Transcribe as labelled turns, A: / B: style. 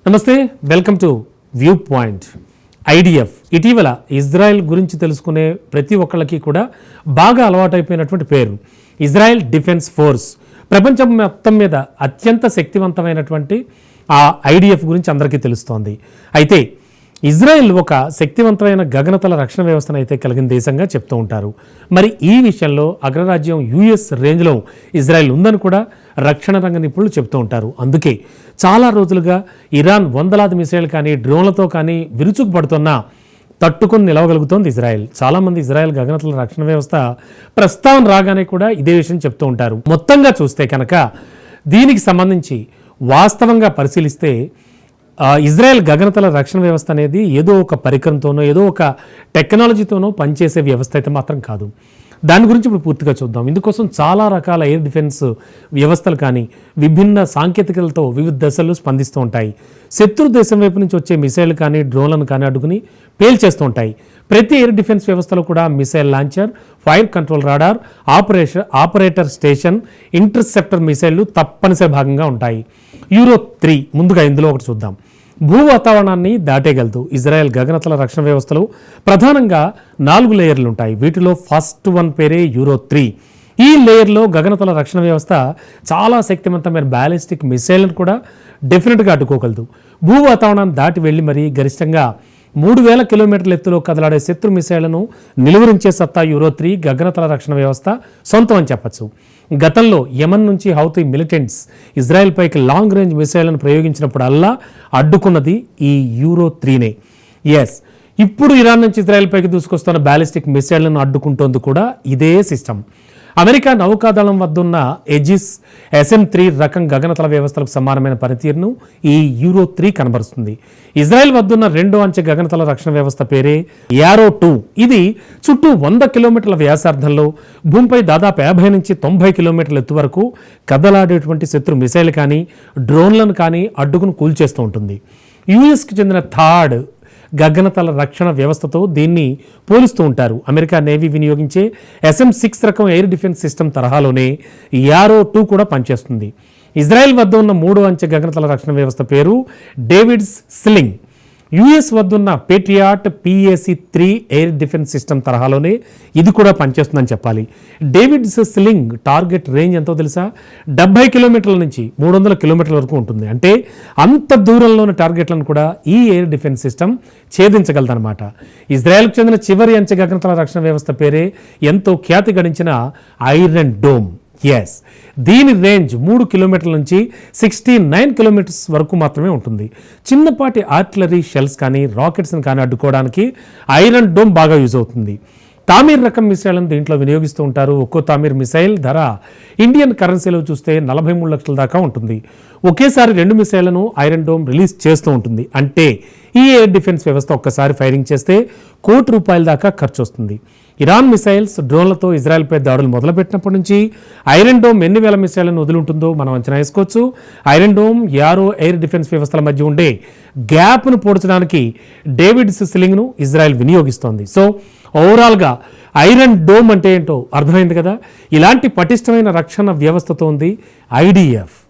A: నమస్తే, welcome to view point. IDF ఇటీవల Israel గురించి తెలుసుకునే ప్రతి ఒక్కళ్ళకి కూడా బాగా అలవాటైపోయినటువంటి పేరు ఇజ్రాయెల్ డిఫెన్స్ ఫోర్స్. ప్రపంచం మొత్తం మీద అత్యంత శక్తివంతమైనటువంటి ఆ ఐడిఎఫ్ గురించి అందరికీ తెలుస్తోంది. అయితే ఇజ్రాయెల్ ఒక శక్తివంతమైన గగనతల రక్షణ వ్యవస్థను అయితే కలిగిన దేశంగా చెప్తూ ఉంటారు. మరి ఈ విషయంలో అగ్రరాజ్యం యుఎస్ రేంజ్లో ఇజ్రాయెల్ ఉందని కూడా రక్షణ రంగ నిపుణులు చెప్తూ ఉంటారు. అందుకే చాలా రోజులుగా ఇరాన్ వందలాది మిసైల్ కానీ డ్రోన్లతో కానీ విరుచుకుపడుతున్నా తట్టుకొని నిలవగలుగుతోంది ఇజ్రాయెల్. చాలామంది ఇజ్రాయెల్ గగనతల రక్షణ వ్యవస్థ ప్రస్తావన రాగానే కూడా ఇదే విషయం చెప్తూ ఉంటారు. మొత్తంగా చూస్తే కనుక దీనికి సంబంధించి వాస్తవంగా పరిశీలిస్తే ఇజ్రాయెల్ గగనతల రక్షణ వ్యవస్థ అనేది ఏదో ఒక పరికరంతోనో ఏదో ఒక టెక్నాలజీతోనో పనిచేసే వ్యవస్థ అయితే మాత్రం కాదు. దాని గురించి ఇప్పుడు పూర్తిగా చూద్దాం. ఇందుకోసం చాలా రకాల ఎయిర్ డిఫెన్స్ వ్యవస్థలు కానీ విభిన్న సాంకేతికలతో వివిధ దశలు స్పందిస్తూ ఉంటాయి. శత్రు దేశం వైపు నుంచి వచ్చే మిసైల్ కానీ డ్రోన్లను కానీ అడ్డుకుని పేల్చేస్తూ ఉంటాయి. ప్రతి ఎయిర్ డిఫెన్స్ వ్యవస్థలో కూడా missile launcher, fire control radar, operator station, interceptor మిసైళ్లు తప్పనిసరి భాగంగా ఉంటాయి. యూరో-3 ముందుగా ఇందులో ఒకటి చూద్దాం. భూ వాతావరణాన్ని దాటేయగలదు. ఇజ్రాయెల్ గగనతల రక్షణ వ్యవస్థలు ప్రధానంగా 4 లేయర్లు ఉంటాయి. వీటిలో ఫస్ట్ వన్ పేరే యూరో-3. ఈ లేయర్లో గగనతల రక్షణ వ్యవస్థ చాలా శక్తివంతమైన బ్యాలిస్టిక్ మిసైల్ను కూడా డెఫినెట్గా అడ్డుకోగలదు. భూ వాతావరణాన్ని దాటి వెళ్ళి మరీ గరిష్టంగా 3000 కిలోమీటర్ల ఎత్తులో కదలాడే శత్రు మిసైళ్లను నిలువరించే సత్తా యూరో-3 గగనతల రక్షణ వ్యవస్థ సొంతం అని చెప్పచ్చు. గతంలో యమన్ నుంచి హౌతీ మిలిటెంట్స్ ఇజ్రాయెల్ పైకి లాంగ్ రేంజ్ మిసైళ్లను ప్రయోగించినప్పుడల్లా అడ్డుకున్నది ఈ యూరో-3నే. ఇప్పుడు ఇరాన్ నుంచి ఇజ్రాయెల్ పైకి దూసుకొస్తున్న బ్యాలిస్టిక్ మిసైళ్లను అడ్డుకుంటోంది కూడా ఇదే సిస్టమ్. అమెరికా నౌకాదళం వద్దున్న ఎజిస్ SM-3 రకం గగనతల వ్యవస్థలకు సమానమైన పనితీరును ఈ యూరో-3 కనబరుస్తుంది. ఇజ్రాయెల్ వద్దున్న 2వ అంచె గగనతల రక్షణ వ్యవస్థ పేరే యారో-2. ఇది చుట్టూ 100 కిలోమీటర్ల వ్యాసార్థంలో భూమిపై దాదాపు 50 నుంచి 90 కిలోమీటర్ల ఎత్తు వరకు కదలాడేటువంటి శత్రు మిసైల్ కానీ డ్రోన్లను కానీ అడ్డుకుని కూల్చేస్తూ ఉంటుంది. యుఎస్కి చెందిన థర్డ్ గగనతల రక్షణ వ్యవస్థతో దీన్ని పోలుస్తూ ఉంటారు. అమెరికా నేవీ వినియోగించే SM-6 రకం ఎయిర్ డిఫెన్స్ సిస్టమ్ తరహాలోనే యారో-2 కూడా పనిచేస్తుంది. ఇజ్రాయెల్ వద్ద ఉన్న 3వ అంచె గగనతల రక్షణ వ్యవస్థ పేరు డేవిడ్స్ స్లింగ్. యుఎస్ వద్దున్న Patriot PAC-3 air defence system తరహాలోనే ఇది కూడా పనిచేస్తుందని చెప్పాలి. డేవిడ్స్ స్లింగ్ టార్గెట్ రేంజ్ ఎంతో తెలుసా? 70 కిలోమీటర్ల నుంచి 300 కిలోమీటర్ల వరకు ఉంటుంది. అంటే అంత దూరంలోని టార్గెట్లను కూడా ఈ ఎయిర్ డిఫెన్స్ సిస్టమ్ ఛేదించగలదన్నమాట. ఇజ్రాయెల్కు చెందిన చివరి అంచె గగనతల రక్షణ వ్యవస్థ పేరే ఎంతో ఖ్యాతి గడించిన ఐరన్ డోమ్. దీని రేంజ్ 3 కిలోమీటర్ల నుంచి 69 కిలోమీటర్స్ వరకు మాత్రమే ఉంటుంది. చిన్నపాటి ఆర్టిలరీ షెల్స్ కానీ రాకెట్స్ని కానీ అడ్డుకోవడానికి ఐరన్ డోమ్ బాగా యూజ్ అవుతుంది. తామీర్ రకం మిసైళ్లను దీంట్లో వినియోగిస్తూ ఉంటారు. ఒక్కో తామీర్ మిసైల్ ధర ఇండియన్ కరెన్సీలో చూస్తే 43 లక్షల దాకా ఉంటుంది. ఒకేసారి 2 మిసైళ్లను ఐరన్ డోమ్ రిలీజ్ చేస్తూ ఉంటుంది. అంటే ఈ ఎయిర్ డిఫెన్స్ వ్యవస్థ ఒక్కసారి ఫైరింగ్ చేస్తే ₹1 దాకా ఖర్చు వస్తుంది. ఇరాన్ మిసైల్స్, డ్రోన్లతో ఇజ్రాయెల్పై దాడులు మొదలుపెట్టినప్పటి నుంచి ఐరన్ డోమ్ ఎన్ని వేల మిసైళ్లను వదులుంటుందో మనం అంచనా వేసుకోవచ్చు. Iron dome, arrow air defence వ్యవస్థల మధ్య ఉండే గ్యాప్ను పోడ్చడానికి డేవిడ్స్ స్లింగ్ను ఇజ్రాయెల్ వినియోగిస్తోంది. సో ఓవరాల్గా ఐరన్ డోమ్ అంటే ఏంటో అర్థమైంది కదా. ఇలాంటి పటిష్టమైన రక్షణ వ్యవస్థతో ఉంది IDF.